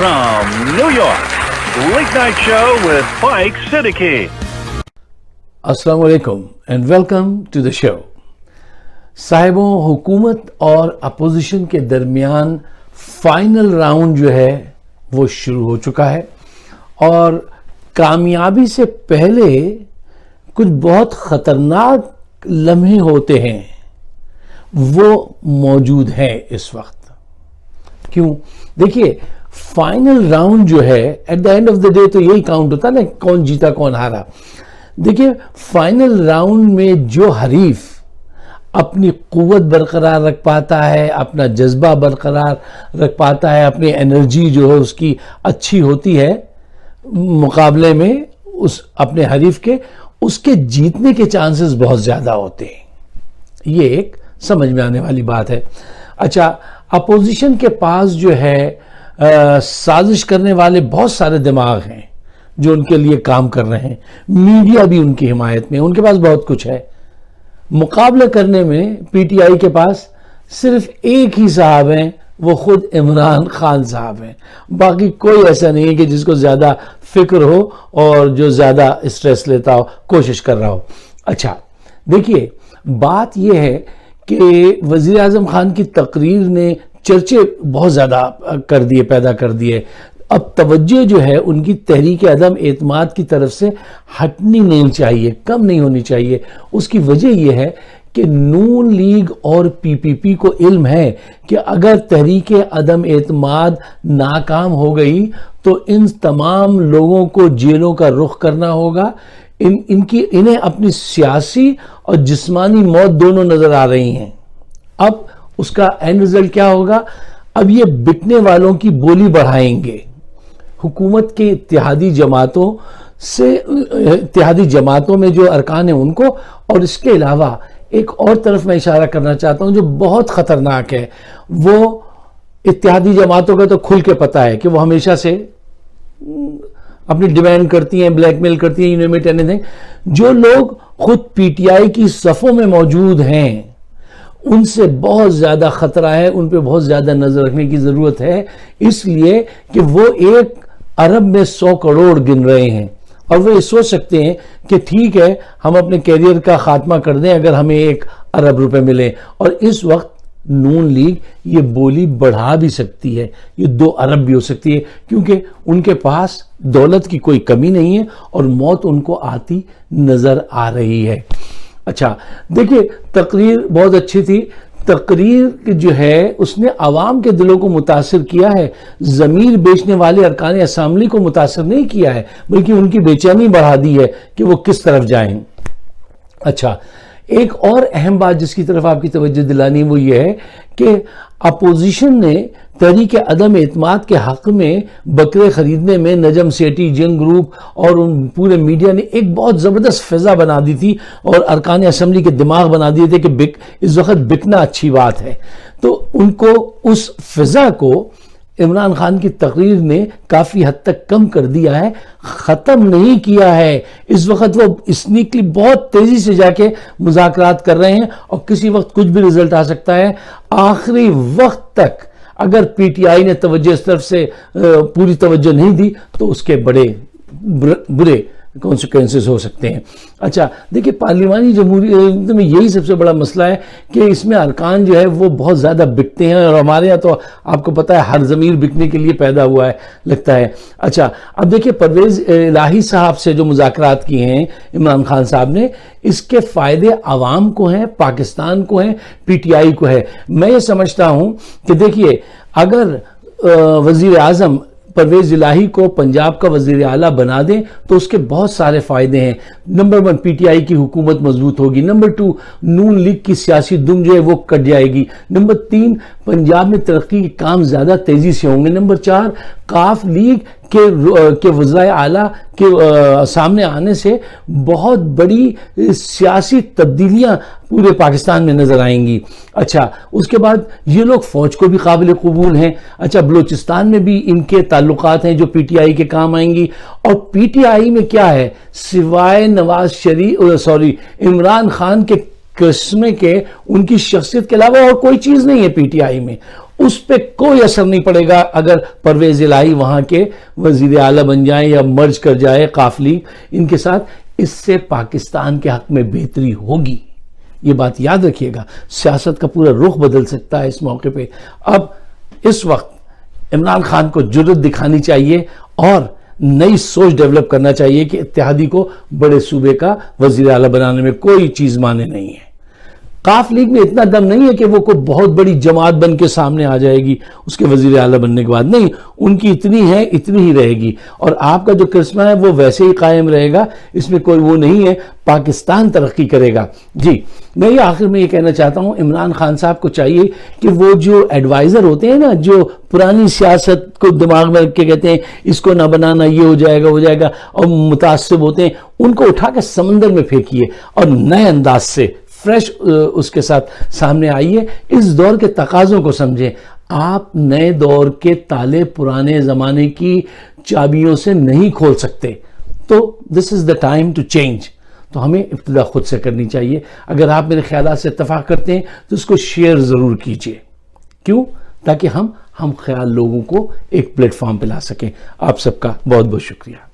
from New York, Late Night Show with Mike Siddiqui. अस्सलाम वालेकुम and welcome to the show. साहिबों, हुकूमत और अपोजिशन के दरमियान फाइनल राउंड जो है वो शुरू हो चुका है और कामयाबी से पहले कुछ बहुत खतरनाक लम्हे होते हैं वो मौजूद हैं इस वक्त। क्यों? देखिए, फाइनल राउंड जो है at the end of the day तो यही काउंट होता है ना, कौन जीता कौन हारा। देखिए, फाइनल राउंड में जो हरीफ अपनी कुव्वत बरकरार रख पाता है, अपना जज्बा बरकरार रख पाता है, अपनी एनर्जी जो है उसकी अच्छी होती है मुकाबले में उस अपने हरीफ के, उसके जीतने के चांसेस बहुत ज्यादा होते हैं। ये एक समझ में आने वाली बात है। अच्छा, अपोजिशन के पास जो है साजिश करने वाले बहुत सारे दिमाग हैं जो उनके लिए काम कर रहे हैं। मीडिया भी उनकी हिमायत में, उनके पास बहुत कुछ है। मुकाबला करने में पीटीआई के पास सिर्फ एक ही साहब हैं, वो खुद इमरान खान साहब हैं। बाकी कोई ऐसा नहीं है कि जिसको ज्यादा फिक्र हो और जो ज्यादा स्ट्रेस लेता हो, कोशिश कर रहा हो। अच्छा, देखिए, बात यह है कि वजीर आजम खान की तकरीर ने चर्चे बहुत ज्यादा पैदा कर दिए। अब तवज्जो जो है उनकी तहरीक अदम एतमाद की तरफ से हटनी नहीं चाहिए, कम नहीं होनी चाहिए। उसकी वजह यह है कि नून लीग और पीपीपी को इल्म है कि अगर तहरीक अदम एतमाद नाकाम हो गई तो इन तमाम लोगों को जेलों का रुख करना होगा। इन्हें अपनी सियासी और जिस्मानी मौत दोनों नजर आ रही हैं। अब उसका एंड रिजल्ट क्या होगा? अब ये बिकने वालों की बोली बढ़ाएंगे। हुकूमत के इत्तेहादी जमातों में जो अरकान हैं उनको, और इसके अलावा एक और तरफ मैं इशारा करना चाहता हूं जो बहुत खतरनाक है। वो इत्तेहादी जमातों का तो खुल के पता है कि वो हमेशा से अपनी डिमांड करती हैं, ब्लैकमेल करती हैं, यू नेम इट एनीथिंग। जो लोग खुद पीटीआई की सफों में मौजूद हैं उनसे बहुत ज्यादा खतरा है, उन पे बहुत ज्यादा नजर रखने की जरूरत है, इसलिए कि वो एक अरब में 100 करोड़ गिन रहे हैं और वो ये सोच सकते हैं कि ठीक है, हम अपने कैरियर का खात्मा कर दें अगर हमें 1 अरब रुपए मिले। और इस वक्त नून लीग ये बोली बढ़ा भी सकती है, ये 2 अरब भी हो सकती है, क्योंकि उनके पास दौलत की कोई कमी नहीं है और मौत उनको आती नजर आ रही है। अच्छा, देखिए, तकरीर बहुत अच्छी थी। तकरीर जो है उसने आवाम के दिलों को मुतासिर किया है, ज़मीर बेचने वाले अरकान असेंबली को मुतासिर नहीं किया है, बल्कि उनकी बेचैनी बढ़ा दी है कि वो किस तरफ जाएं। अच्छा, एक और अहम बात जिसकी तरफ आपकी तवज्जो दिलानी वो ये है कि अपोजिशन ने तहरीक अदम एतमाद के हक में बकरे खरीदने में नजम सेठी, जंग ग्रुप और उन पूरे मीडिया ने एक बहुत जबरदस्त फिजा बना दी थी और अरकान असेंबली के दिमाग बना दिए थे कि इस वक्त बिकना अच्छी बात है। तो उनको उस फिजा को इमरान खान की तकरीर ने काफी हद तक कम कर दिया है, खत्म नहीं किया है। इस वक्त वो स्नीकली बहुत तेजी से जाके मुज़ाकरात कर रहे हैं और किसी वक्त कुछ भी रिजल्ट आ सकता है। आखिरी वक्त तक अगर पीटीआई ने तवज्जो इस तरफ से पूरी तवज्जो नहीं दी तो उसके बड़े बुरे कॉन्सिक्वेंसेस हो सकते हैं। अच्छा, देखिए, पार्लिमानी जमहूरियत में यही सबसे बड़ा मसला है कि इसमें अरकान जो है वो बहुत ज्यादा बिकते हैं और हमारे यहाँ तो आपको पता है हर ज़मीर बिकने के लिए पैदा हुआ है लगता है। अच्छा, अब देखिए, परवेज इलाही साहब से जो मुज़ाकरात किए हैं इमरान खान साहब ने, इसके फायदे आवाम को हैं, पाकिस्तान को हैं, पीटीआई को है। मैं ये समझता हूं कि देखिए, अगर वजीर आजम परवेज इलाही को पंजाब का वजीर आला बना दें तो उसके बहुत सारे फायदे हैं। नंबर 1, पीटीआई की हुकूमत मजबूत होगी। नंबर 2, नून लीग की सियासी दुम जो है वो कट जाएगी। नंबर 3, पंजाब में तरक्की के काम ज्यादा तेजी से होंगे। नंबर 4, काफ लीग के वज़राए आला के सामने आने से बहुत बड़ी सियासी तब्दीलियां पूरे पाकिस्तान में नजर आएंगी। अच्छा, उसके बाद ये लोग फौज को भी काबिल कबूल हैं। अच्छा, बलूचिस्तान में भी इनके ताल्लुकात हैं जो पीटीआई के काम आएंगी। और पीटीआई में क्या है, सिवाय इमरान खान के करिश्मे के, उनकी शख्सियत के अलावा और कोई चीज नहीं है पीटीआई में। اس پہ کوئی اثر نہیں پڑے گا اگر پرویز الہی وہاں کے وزیر اعلیٰ بن جائیں یا مرج کر جائے قاف لیگ ان کے ساتھ. اس سے پاکستان کے حق میں بہتری ہوگی. یہ بات یاد رکھیے گا. سیاست کا پورا رخ بدل سکتا ہے اس موقع پہ. اب اس وقت عمران خان کو جرأت دکھانی چاہیے اور نئی سوچ ڈیولپ کرنا چاہیے کہ اتحادی کو بڑے صوبے کا وزیر اعلیٰ بنانے میں کوئی چیز مانے نہیں ہے. قاف لیگ میں اتنا دم نہیں ہے کہ وہ کوئی بہت بڑی جماعت بن کے سامنے آ جائے گی اس کے وزیر اعلیٰ بننے کے بعد. نہیں, ان کی اتنی ہے, اتنی ہی رہے گی. اور آپ کا جو کرسمہ ہے وہ ویسے ہی قائم رہے گا. اس میں کوئی وہ نہیں ہے. پاکستان ترقی کرے گا. جی, میں یہ آخر میں یہ کہنا چاہتا ہوں, عمران خان صاحب کو چاہیے کہ وہ جو ایڈوائزر ہوتے ہیں نا, جو پرانی سیاست کو دماغ میں رکھ کے کہتے ہیں اس کو نہ بنانا, یہ ہو جائے گا, ہو جائے گا, اور متعصب ہوتے ہیں, ان کو اٹھا کے سمندر میں پھینکیے اور نئے انداز سے فریش اس کے ساتھ سامنے آئیے. اس دور کے تقاضوں کو سمجھیں. آپ نئے دور کے تالے پرانے زمانے کی چابیوں سے نہیں کھول سکتے. تو دس از دا ٹائم ٹو چینج. تو ہمیں ابتدا خود سے کرنی چاہیے. اگر آپ میرے خیالات سے اتفاق کرتے ہیں تو اس کو شیئر ضرور کیجئے. کیوں؟ تاکہ ہم خیال لوگوں کو ایک پلیٹ فارم پہ لا سکیں. آپ سب کا بہت بہت شکریہ.